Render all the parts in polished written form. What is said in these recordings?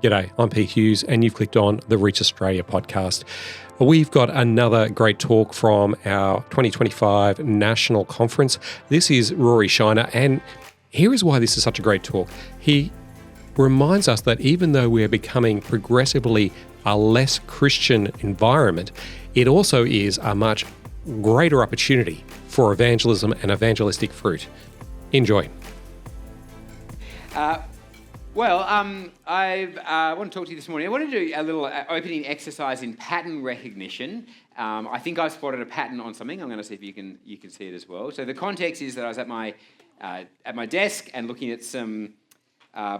G'day, I'm Pete Hughes, and you've clicked on the Reach Australia podcast. We've got another great talk from our 2025 National Conference. This is Rory Shiner, and here is why this is such a great talk. He reminds us that even though we are becoming progressively a less Christian environment, it also is a much greater opportunity for evangelism and evangelistic fruit. Enjoy. I want to talk to you this morning. I want to do a little opening exercise in pattern recognition. I think I've spotted a pattern on something. I'm going to see if you can see it as well. So the context is that I was at my desk and looking at some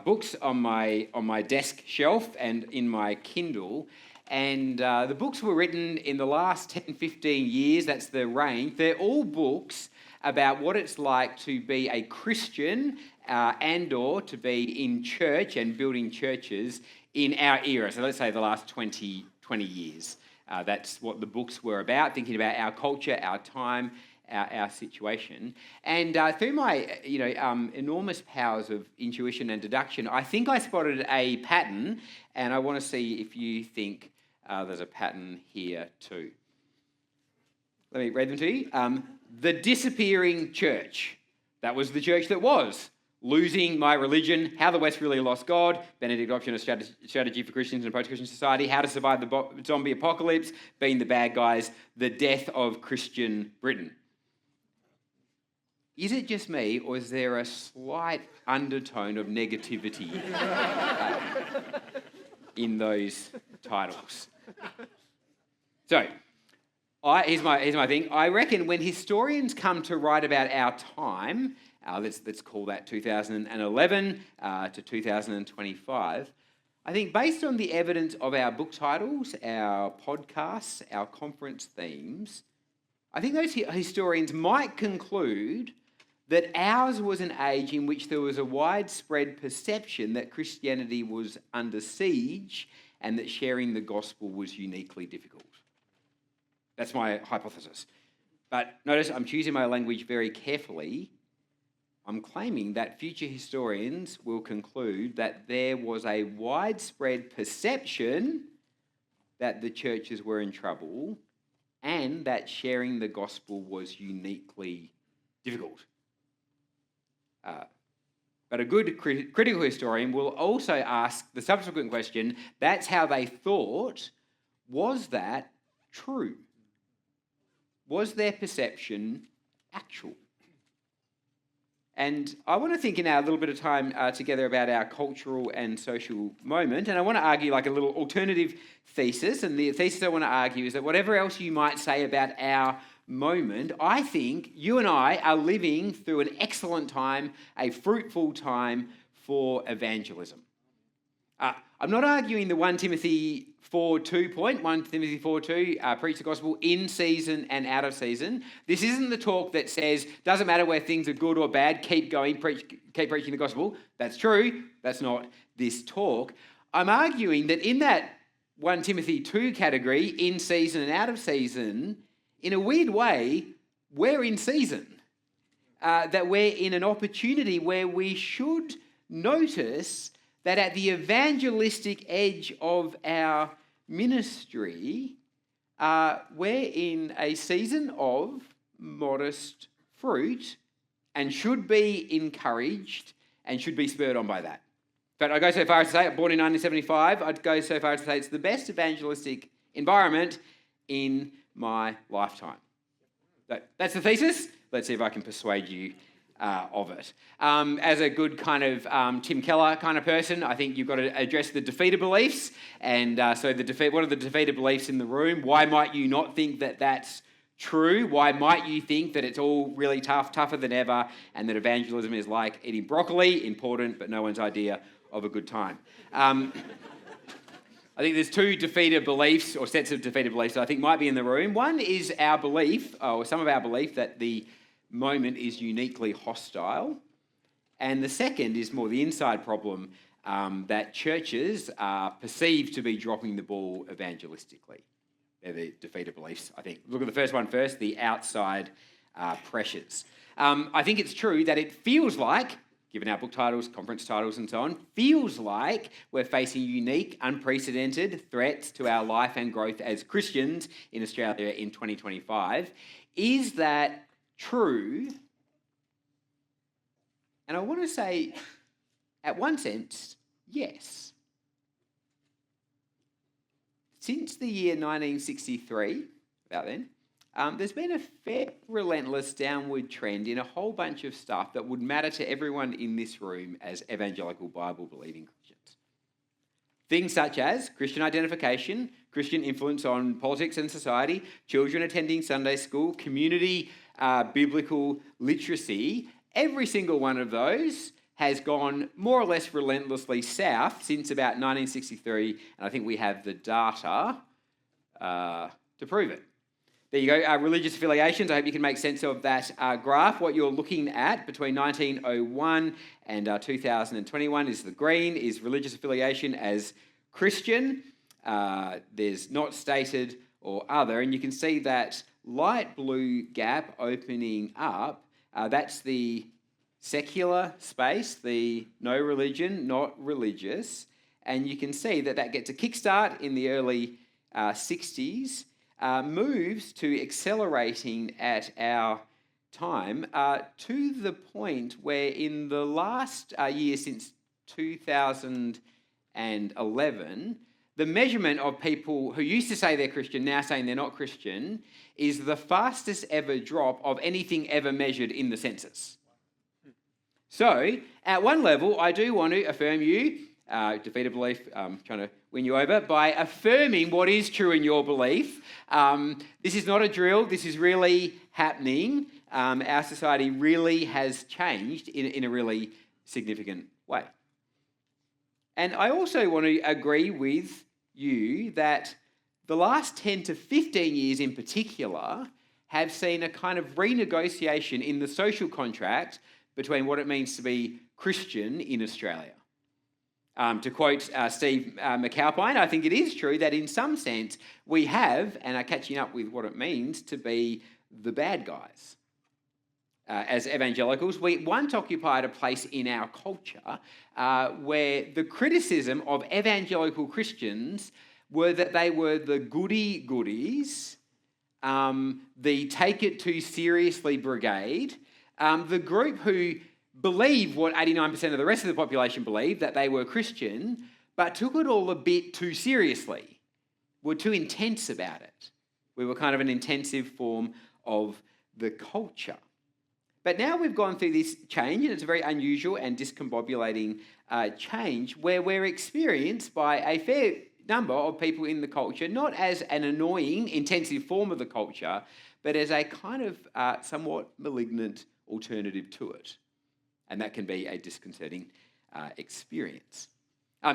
books on my desk shelf and in my Kindle. And the books were written in the last 10, 15 years. That's the range. They're all books about what it's like to be a Christian and or to be in church and building churches in our era. So let's say the last 20 years. That's what the books were about, thinking about our culture, our time, our situation. And through my enormous powers of intuition and deduction, I think I spotted a pattern, and I want to see if you think there's a pattern here too. Let me read them to you. The disappearing church. That was the church that was. Losing my religion, how the West really lost God, Benedict option, a strategy for Christians in a post-Christian society, how to survive the zombie apocalypse, being the bad guys, the death of Christian Britain. Is it just me, or is there a slight undertone of negativity in those titles? So, here's my thing. I reckon when historians come to write about our time, let's call that 2011 to 2025, I think based on the evidence of our book titles, our podcasts, our conference themes, I think those historians might conclude that ours was an age in which there was a widespread perception that Christianity was under siege and that sharing the gospel was uniquely difficult. That's my hypothesis. But notice I'm choosing my language very carefully. I'm claiming that future historians will conclude that there was a widespread perception that the churches were in trouble and that sharing the gospel was uniquely difficult. But a good critical historian will also ask the subsequent question, that's how they thought, was that true? Was their perception actual? And I want to think in our little bit of time together about our cultural and social moment, and I want to argue like a little alternative thesis, and the thesis I want to argue is that whatever else you might say about our moment, I think you and I are living through an excellent time, a fruitful time for evangelism. I'm not arguing the 1 Timothy 4:2 point, 1 Timothy 4:2, preach the gospel in season and out of season. This isn't the talk that says, doesn't matter where things are good or bad, keep going, keep preaching the gospel. That's true. That's not this talk. I'm arguing that in that 1 Timothy 2 category, in season and out of season, in a weird way, we're in season. That we're in an opportunity where we should notice that at the evangelistic edge of our ministry, we're in a season of modest fruit and should be encouraged and should be spurred on by that. But I go so far as to say, born in 1975, I'd go so far as to say it's the best evangelistic environment in my lifetime. That's the thesis. Let's see if I can persuade you of it. As a good kind of Tim Keller kind of person, I think you've got to address the defeated beliefs. And what are the defeated beliefs in the room? Why might you not think that that's true? Why might you think that it's all really tougher than ever, and that evangelism is like eating broccoli, important, but no one's idea of a good time? I think there's two defeated beliefs, or sets of defeated beliefs that I think might be in the room. One is our belief, or some of our belief, that the moment is uniquely hostile. And the second is more the inside problem, that churches are perceived to be dropping the ball evangelistically. They're the defeated beliefs, I think. Look at the first one first, the outside pressures. I think it's true that it feels like given our book titles, conference titles, and so on, feels like we're facing unique, unprecedented threats to our life and growth as Christians in Australia in 2025. Is that true? And I want to say, at one sense, yes. Since the year 1963, about then, there's been a fair relentless downward trend in a whole bunch of stuff that would matter to everyone in this room as evangelical Bible-believing Christians. Things such as Christian identification, Christian influence on politics and society, children attending Sunday school, community biblical literacy. Every single one of those has gone more or less relentlessly south since about 1963, and I think we have the data to prove it. There you go, religious affiliations. I hope you can make sense of that graph. What you're looking at between 1901 and 2021 is the green, is religious affiliation as Christian. There's not stated or other, and you can see that light blue gap opening up. That's the secular space, the no religion, not religious. And you can see that gets a kickstart in the early 60s, moves to accelerating at our time to the point where in the last year since 2011, the measurement of people who used to say they're Christian, now saying they're not Christian, is the fastest ever drop of anything ever measured in the census. So, at one level, I do want to affirm you, defeat a belief, trying to win you over, by affirming what is true in your belief. This is not a drill, this is really happening. Our society really has changed in a really significant way. And I also want to agree with you that the last 10 to 15 years in particular have seen a kind of renegotiation in the social contract between what it means to be Christian in Australia. To quote Steve McAlpine, I think it is true that in some sense we have and are catching up with what it means to be the bad guys. As evangelicals, we once occupied a place in our culture where the criticism of evangelical Christians were that they were the goody-goodies, the take-it-too-seriously brigade, the group who believed what 89% of the rest of the population believed, that they were Christian, but took it all a bit too seriously, were too intense about it. We were kind of an intensive form of the culture. But now we've gone through this change, and it's a very unusual and discombobulating change where we're experienced by a fair number of people in the culture, not as an annoying, intensive form of the culture, but as a kind of somewhat malignant alternative to it. And that can be a disconcerting experience.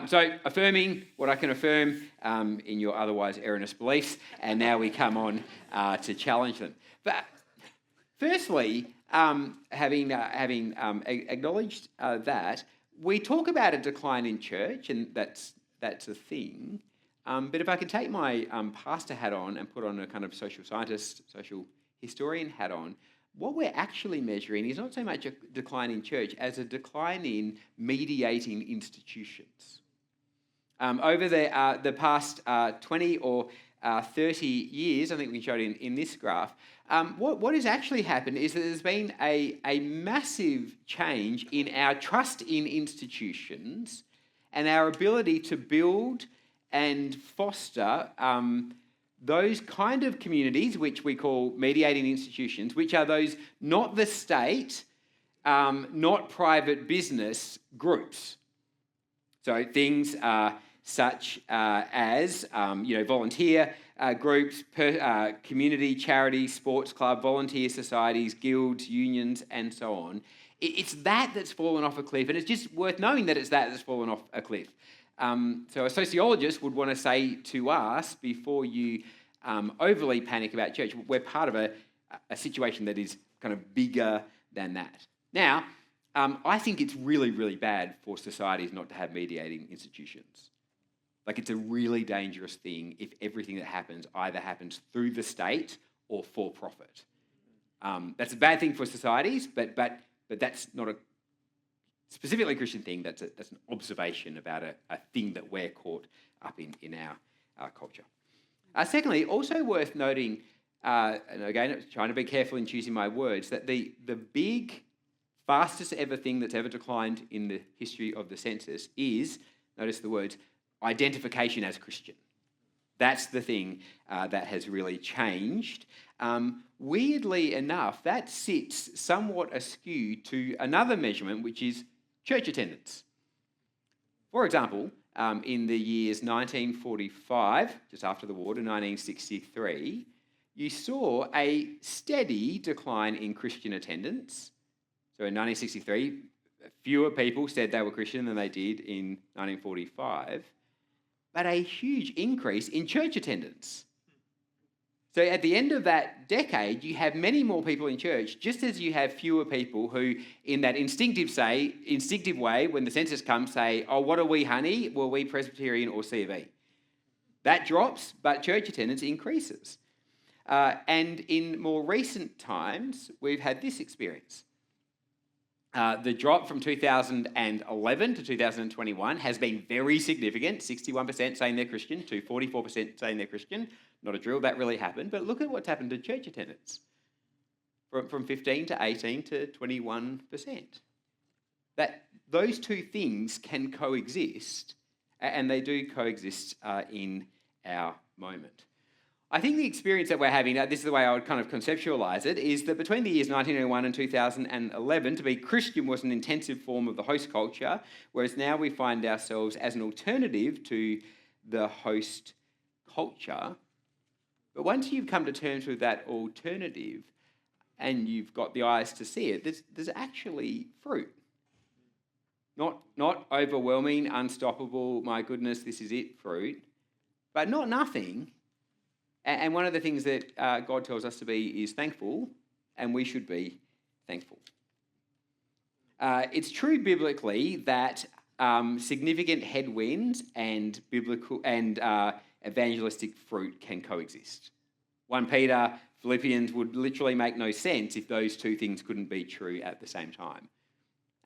So affirming what I can affirm in your otherwise erroneous beliefs, and now we come on to challenge them. But firstly, having acknowledged that, we talk about a decline in church, and that's a thing. But if I could take my pastor hat on and put on a kind of social scientist, social historian hat on, what we're actually measuring is not so much a decline in church as a decline in mediating institutions. Over the past 20 or 30 years, I think we showed in this graph, what has actually happened is that there's been a massive change in our trust in institutions and our ability to build and foster those kind of communities, which we call mediating institutions, which are those not the state, not private business groups. So things such as volunteer groups, community, charity, sports club, volunteer societies, guilds, unions, and so on. It's that's fallen off a cliff, and it's just worth knowing that it's that's fallen off a cliff. So a sociologist would want to say to us, before you overly panic about church, we're part of a situation that is kind of bigger than that. Now, I think it's really, really bad for societies not to have mediating institutions. Like, it's a really dangerous thing if everything that happens either happens through the state or for profit. That's a bad thing for societies, but that's not specifically Christian thing. That's an observation about a thing that we're caught up in our culture. Secondly, also worth noting, and again, trying to be careful in choosing my words, that the big, fastest ever thing that's ever declined in the history of the census is, notice the words, identification as Christian. That's the thing that has really changed. Weirdly enough, that sits somewhat askew to another measurement, which is church attendance. For example, in the years 1945, just after the war, to 1963, you saw a steady decline in Christian attendance. So in 1963, fewer people said they were Christian than they did in 1945, but a huge increase in church attendance. So at the end of that decade, you have many more people in church, just as you have fewer people who, in that instinctive way, when the census comes, say, oh, what are we, honey? Well, we Presbyterian or C of E. That drops, but church attendance increases. And in more recent times, we've had this experience. The drop from 2011 to 2021 has been very significant, 61% saying they're Christian to 44% saying they're Christian. Not a drill, that really happened. But look at what's happened to church attendance. From 15 to 18 to 21%. That those two things can coexist, and they do coexist in our moment. I think the experience that we're having, this is the way I would kind of conceptualise it, is that between the years 1901 and 2011, to be Christian was an intensive form of the host culture, whereas now we find ourselves as an alternative to the host culture. But once you've come to terms with that alternative and you've got the eyes to see it, there's actually fruit. Not overwhelming, unstoppable, my goodness, this is it fruit, but not nothing. And one of the things that God tells us to be is thankful, and we should be thankful. It's true biblically that significant headwinds and biblical and evangelistic fruit can coexist. 1 Peter, Philippians would literally make no sense if those two things couldn't be true at the same time.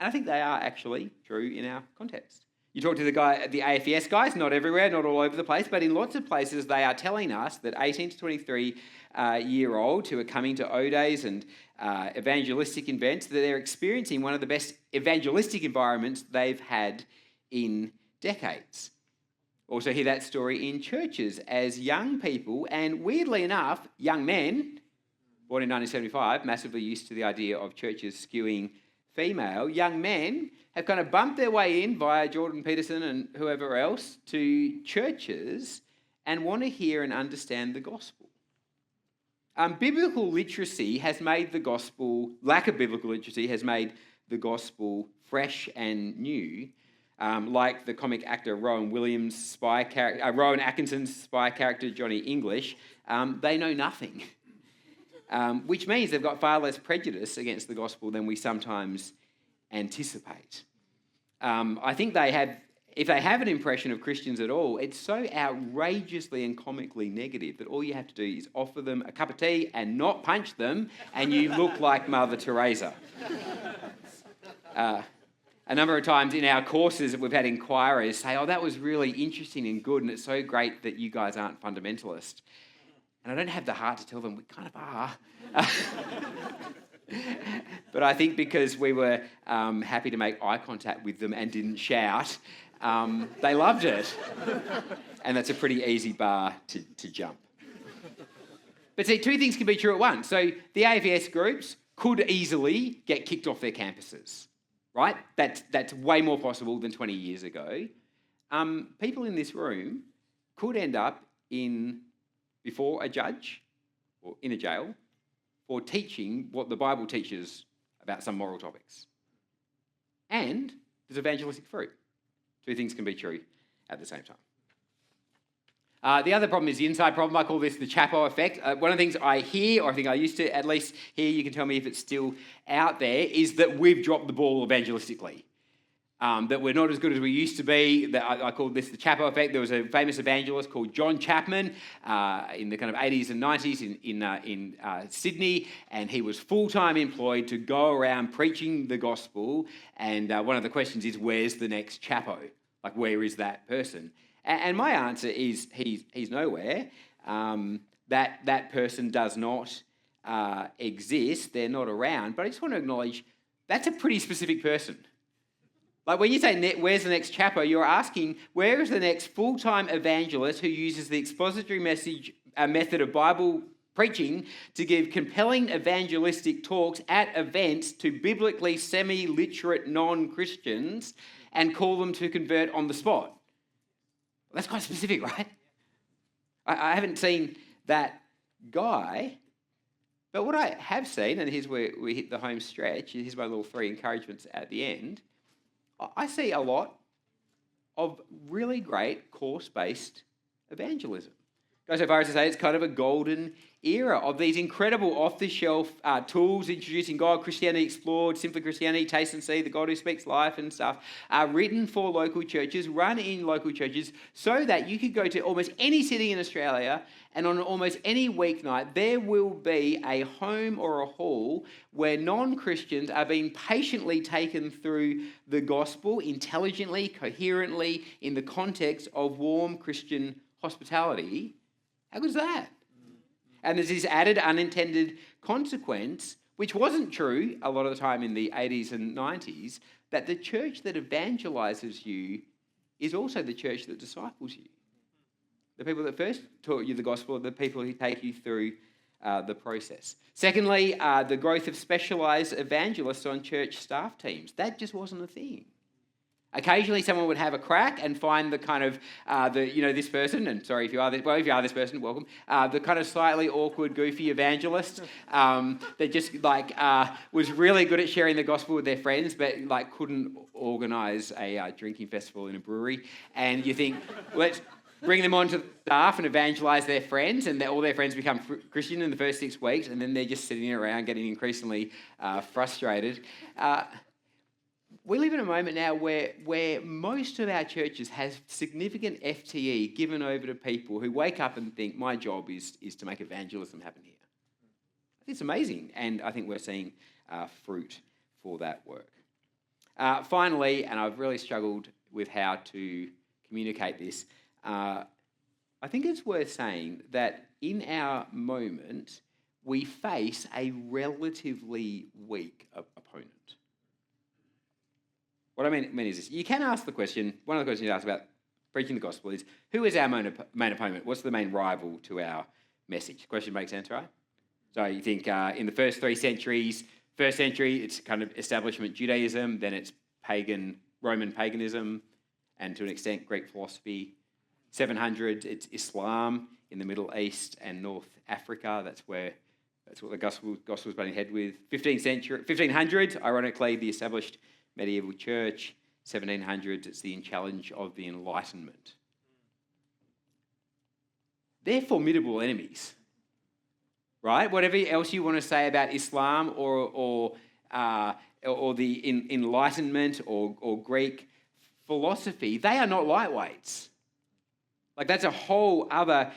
And I think they are actually true in our context. You talk to the AFES guys, not everywhere, not all over the place, but in lots of places they are telling us that 18 to 23-year-olds who are coming to O-Days and evangelistic events, that they're experiencing one of the best evangelistic environments they've had in decades. Also hear that story in churches as young people, and weirdly enough, young men, born in 1975, massively used to the idea of churches skewing female, young men have kind of bumped their way in via Jordan Peterson and whoever else to churches and want to hear and understand the gospel. Biblical literacy has made the gospel, lack of biblical literacy has made the gospel fresh and new. Like the comic actor Rowan Atkinson's spy character Johnny English, they know nothing. Which means they've got far less prejudice against the gospel than we sometimes anticipate. I think if they have an impression of Christians at all, it's so outrageously and comically negative that all you have to do is offer them a cup of tea and not punch them, and you look like Mother Teresa. A number of times in our courses we've had inquirers say, oh, that was really interesting and good, and it's so great that you guys aren't fundamentalist. And I don't have the heart to tell them we kind of are. But I think because we were happy to make eye contact with them and didn't shout, they loved it. And that's a pretty easy bar to jump. But see, two things can be true at once. So the AFS groups could easily get kicked off their campuses, right? That's way more possible than 20 years ago. People in this room could end up before a judge or in a jail for teaching what the Bible teaches about some moral topics. And there's evangelistic fruit. Two things can be true at the same time. The other problem is the inside problem. I call this the Chapo effect. One of the things I hear, or I think I used to at least hear, you can tell me if it's still out there, is that we've dropped the ball evangelistically. that we're not as good as we used to be. That I call this the Chapo effect. There was a famous evangelist called John Chapman in the kind of 80s and 90s in Sydney, and he was full-time employed to go around preaching the gospel. And one of the questions is, where's the next Chapo? Like, where is that person? And my answer is he's nowhere. That person does not exist. They're not around. But I just want to acknowledge that's a pretty specific person. Like when you say, where's the next Chapo, you're asking, where is the next full-time evangelist who uses the expository method of Bible preaching to give compelling evangelistic talks at events to biblically semi-literate non-Christians and call them to convert on the spot? That's quite specific, right? I haven't seen that guy, but what I have seen, and here's where we hit the home stretch, here's my little 3 encouragements at the end. I see a lot of really great course-based evangelism. Go so far as to say it's kind of a golden era of these incredible off-the-shelf tools introducing God, Christianity Explored, Simply Christianity, Taste and See, The God Who Speaks Life and stuff, written for local churches, run in local churches, so that you could go to almost any city in Australia and on almost any weeknight there will be a home or a hall where non-Christians are being patiently taken through the gospel intelligently, coherently, in the context of warm Christian hospitality. How good is that? And there's this added unintended consequence, which wasn't true a lot of the time in the 80s and 90s, that the church that evangelizes you is also the church that disciples you. The people that first taught you the gospel are the people who take you through the process. Secondly, the growth of specialized evangelists on church staff teams. That just wasn't a thing. Occasionally, someone would have a crack and find the kind of, this person, and sorry if you are this person, welcome, the kind of slightly awkward, goofy evangelist that just was really good at sharing the gospel with their friends, but couldn't organise a drinking festival in a brewery. And you think, let's bring them onto the staff and evangelise their friends, and all their friends become Christian in the first 6 weeks, and then they're just sitting around getting increasingly frustrated. We live in a moment now where most of our churches have significant FTE given over to people who wake up and think, my job is to make evangelism happen here. It's amazing, and I think we're seeing fruit for that work. Finally, and I've really struggled with how to communicate this, I think it's worth saying that in our moment, we face a relatively weak opponent. What I mean is this. You can ask the question, one of the questions you ask about preaching the gospel is, who is our main opponent? What's the main rival to our message? The question makes sense, right? So you think in the first 3 centuries, first century, it's kind of establishment Judaism, then it's Roman paganism, and to an extent Greek philosophy. 700, it's Islam in the Middle East and North Africa. That's what the gospel's butting head with. 1500s, ironically, the established medieval church. 1700s, it's the challenge of the Enlightenment. They're formidable enemies, right? Whatever else you want to say about Islam or the Enlightenment or Greek philosophy, they are not lightweights. That's a whole other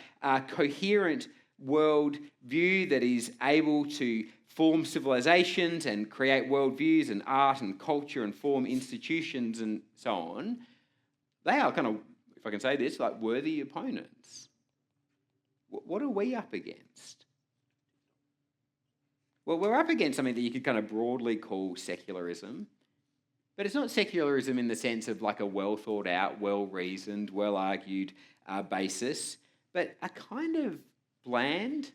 coherent world view that is able to form civilizations and create worldviews and art and culture and form institutions and so on. They are kind of, if I can say this, worthy opponents. What are we up against? Well, we're up against something that you could kind of broadly call secularism, but it's not secularism in the sense of a well thought out, well reasoned, well argued basis, but a kind of bland,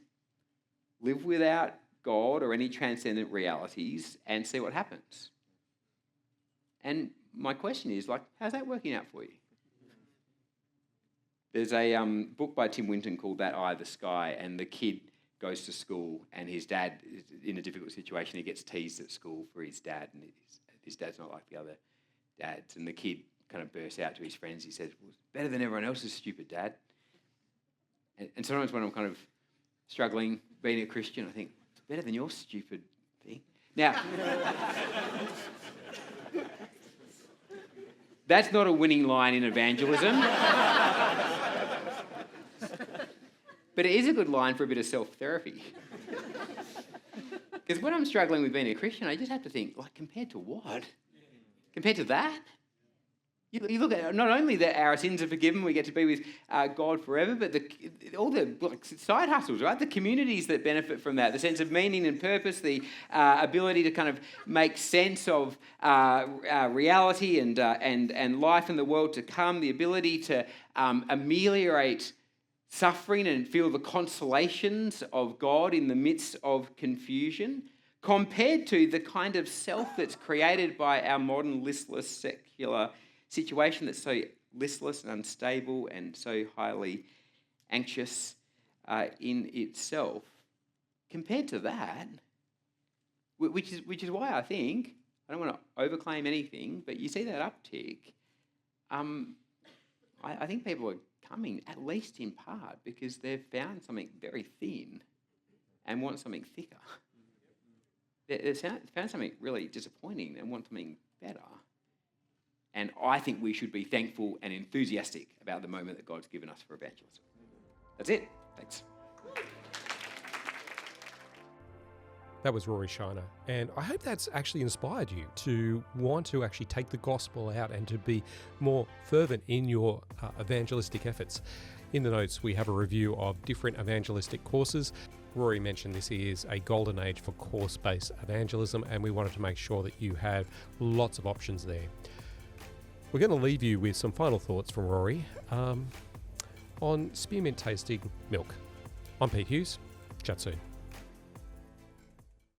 live without God or any transcendent realities and see what happens. And my question is, how's that working out for you? There's a book by Tim Winton called That Eye of the Sky, and the kid goes to school and his dad is in a difficult situation. He gets teased at school for his dad, and his dad's not like the other dads. And the kid kind of bursts out to his friends. He says, well, it's better than everyone else's stupid dad. And sometimes when I'm kind of struggling being a Christian, I think, it's better than your stupid thing. Now, That's not a winning line in evangelism. But it is a good line for a bit of self-therapy. Because when I'm struggling with being a Christian, I just have to think, like, compared to what? Compared to that? You look at not only that our sins are forgiven, we get to be with God forever, but all the side hustles, right? The communities that benefit from that, the sense of meaning and purpose, the ability to kind of make sense of reality and life in the world to come, the ability to ameliorate suffering and feel the consolations of God in the midst of confusion, compared to the kind of self that's created by our modern listless secular situation that's so listless and unstable and so highly anxious in itself. Compared to that, which is why I think, I don't want to overclaim anything, but you see that uptick. I think people are coming, at least in part, because they've found something very thin and want something thicker. They've found something really disappointing and want something better. And I think we should be thankful and enthusiastic about the moment that God's given us for evangelism. That's it. Thanks. That was Rory Shiner, and I hope that's actually inspired you to want to actually take the gospel out and to be more fervent in your evangelistic efforts. In the notes, we have a review of different evangelistic courses. Rory mentioned this is a golden age for course-based evangelism, and we wanted to make sure that you have lots of options there. We're going to leave you with some final thoughts from Rory on spearmint tasting milk. I'm Pete Hughes. Chat soon.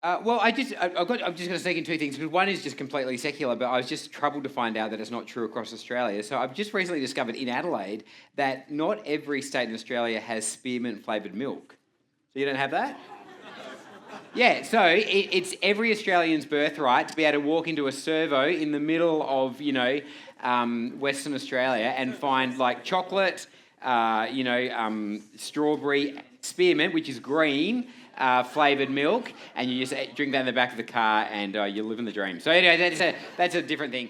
I'm just going to sneak in two things, because one is just completely secular, but I was just troubled to find out that it's not true across Australia. So I've just recently discovered in Adelaide that not every state in Australia has spearmint flavoured milk. So you don't have that? Yeah, so it's every Australian's birthright to be able to walk into a servo in the middle of, Western Australia and find like chocolate, strawberry, spearmint, which is green, flavoured milk, and you just drink that in the back of the car and you're living the dream. So anyway, that's a different thing.